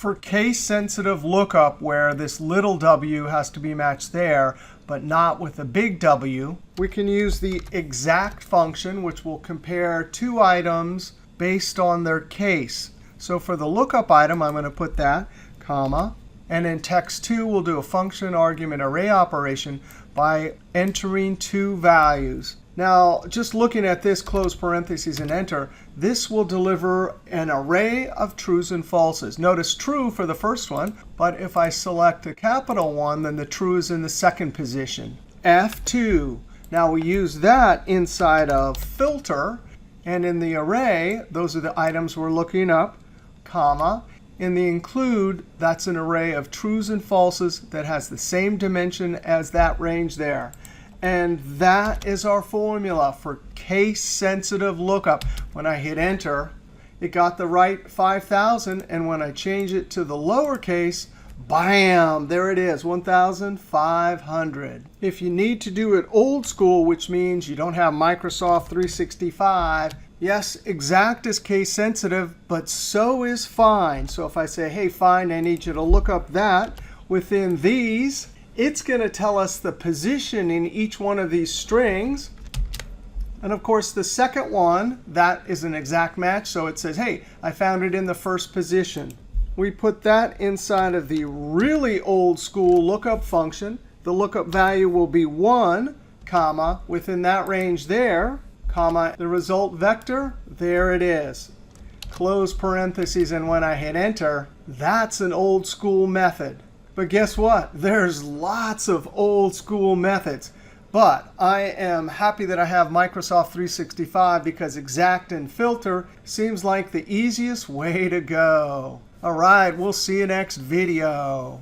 for case-sensitive lookup, where this little w has to be matched there, but not with a big W, we can use the exact function, which will compare two items based on their case. So for the lookup item, I'm going to put that, comma. And in text 2, we'll do a function argument array operation by entering two values. Now, just looking at this, close parentheses and enter, this will deliver an array of trues and falses. Notice true for the first one, but if I select a capital one, then the true is in the second position. F2. Now we use that inside of filter, and in the array, those are the items we're looking up, comma. In the include, that's an array of trues and falses that has the same dimension as that range there. And that is our formula for case-sensitive lookup. When I hit enter, it got the right 5,000. And when I change it to the lowercase, bam, there it is, 1,500. If you need to do it old school, which means you don't have Microsoft 365, yes, exact is case sensitive, but so is find. So if I say, hey, find, I need you to look up that within these, it's going to tell us the position in each one of these strings. And of course, the second one, that is an exact match. So it says, hey, I found it in the first position. We put that inside of the really old school lookup function. The lookup value will be 1, comma, within that range there, comma, the result vector, there it is. Close parentheses, and when I hit enter, that's an old school method. But guess what? There's lots of old school methods. But I am happy that I have Microsoft 365 because exact and filter seems like the easiest way to go. All right, we'll see you next video.